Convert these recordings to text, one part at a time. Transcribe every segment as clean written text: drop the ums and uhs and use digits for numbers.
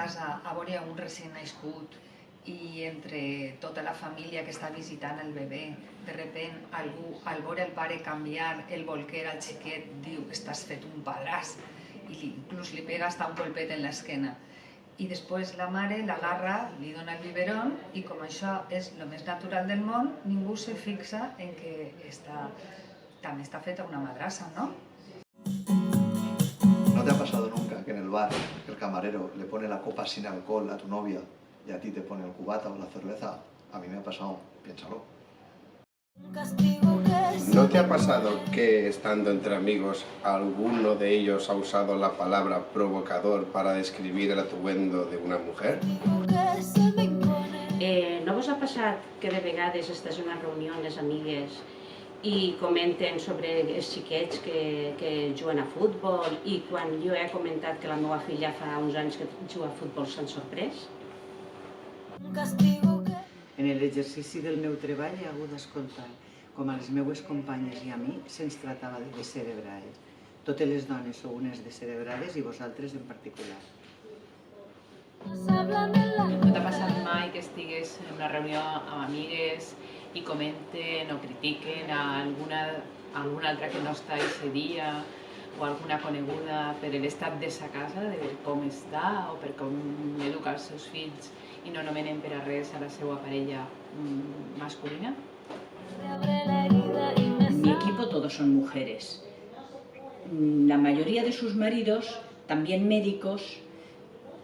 casa a veure un recent nascut i entre tota la família que està visitant el bebè, de repent algú, al veure el pare canviar el bolquer al xiquet, diu estàs fet un padràs i inclús li pega hasta un colpet en l'esquena. I després la mare l'agarra, li dona el biberón i com això és el més natural del món, ningú se fixa en que també està feta una madrassa, ¿no? ¿No te ha pasado nunca que en el bar el camarero le pone la copa sin alcohol a tu novia y a ti te pone el cubata o la cerveza? A mí me ha pasado, piénsalo. ¿No te ha pasado que, estando entre amigos, alguno de ellos ha usado la palabra provocador para describir el atuendo de una mujer? No vos ha passat que de vegades estàs en una reunió amb les amigues i comenten sobre els xiquets que juguen a futbol i quan jo he comentat que la meva filla fa uns anys que juga a futbol s'han sorprès? En l'exercici del meu treball he hagut d'escoltar com a les meues companyes i a mi se'ns tractava de descerebrades. Totes les dones sou unes descerebrades i vosaltres en particular. No t'ha passat mai que estigues en una reunió amb amigues i comenten o critiquen a alguna altra que no està ese dia o alguna coneguda per l'estat de sa casa, de com està o per com educa els seus fills i no nomenen per a res a la seva parella masculina? En mi equipo todos son mujeres. La mayoría de sus maridos, también médicos,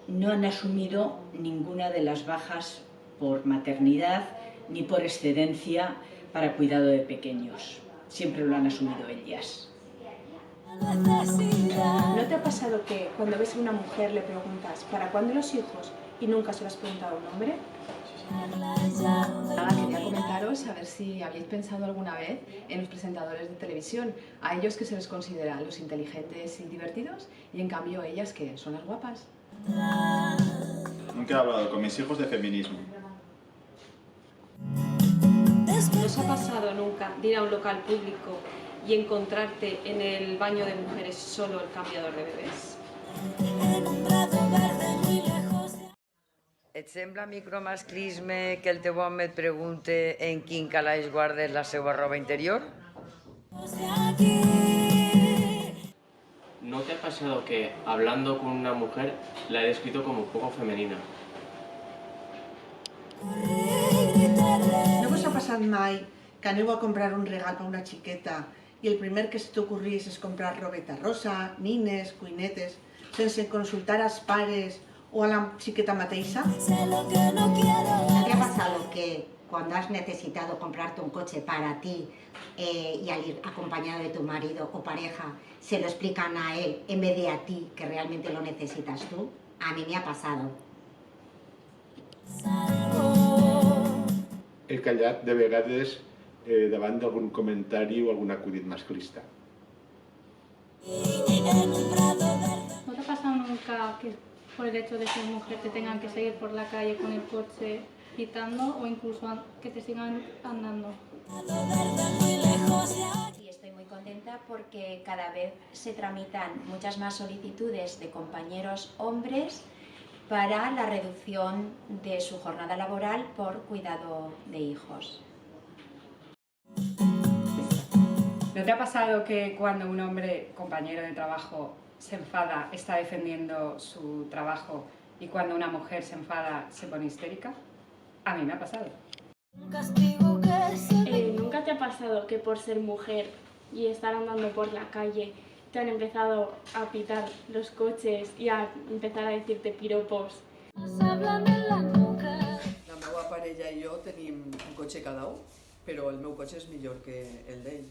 no han asumido ninguna de las bajas por maternidad ni por excedencia para cuidado de pequeños. Siempre lo han asumido ellas. ¿No te ha pasado que cuando ves a una mujer le preguntas ¿para cuándo los hijos? Y nunca se lo has preguntado a un hombre? Nada, quería comentaros a ver si habéis pensado alguna vez en los presentadores de televisión, a ellos que se les considera los inteligentes y divertidos y en cambio ellas que son las guapas. Nunca he hablado con mis hijos de feminismo. ¿No os ha pasado nunca de ir a un local público y encontrarte en el baño de mujeres solo el cambiador de bebés? Et sembla micromasclisme que el teu home et pregunte en quin calaix guardes la seva roba interior? ¿No te ha pasado que, hablando con una mujer, la he descrito como poco femenina? ¿No vos ha passat mai que aneu a comprar un regal per una xiqueta i el primer que se t'ocorrís és comprar robeta rosa, nines, cuinetes, sense consultar als pares o a la chiqueta mateixa? ¿No te ha pasado que cuando has necesitado comprarte un coche para ti y al ir acompañado de tu marido o pareja, se lo explican a él en vez de a ti, que realmente lo necesitas tú? A mí me ha pasado. He callat de vegades davant d'algun comentari o algun acudit masclista. ¿No te ha pasado nunca que por el hecho de ser mujer te tengan que seguir por la calle con el coche pitando o incluso que te sigan andando? Sí, estoy muy contenta porque cada vez se tramitan muchas más solicitudes de compañeros hombres para la reducción de su jornada laboral por cuidado de hijos. ¿No te ha pasado que cuando un hombre, compañero de trabajo, se enfada, está defendiendo su trabajo y cuando una mujer se enfada se pone histérica? A mí me ha pasado. ¿Nunca te ha pasado que por ser mujer y estar andando por la calle te han empezado a pitar los coches y a empezar a decirte piropos? La meva parella i jo tenim un cotxe cada un, però el meu cotxe és millor que el d'ell.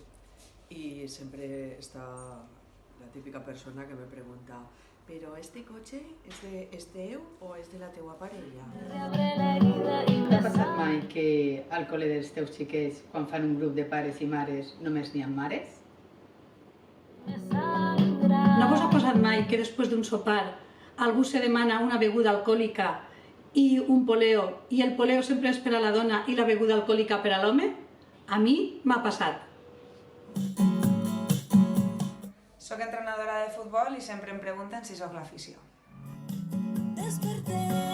I sempre està la típica persona que me pregunta ¿pero este coche es teu o és de la teua parella? T'ha passat mai que al col·le dels teus xiquets, quan fan un grup de pares i mares, només n'hi ha mares? ¿No vos ha passat mai que després d'un sopar algú se demana una beguda alcohòlica i un poleo i el poleo sempre és per a la dona i la beguda alcohòlica per a l'home? A mi m'ha passat. Soc entrenadora de futbol i sempre em pregunten si sóc l'afició. fuerte.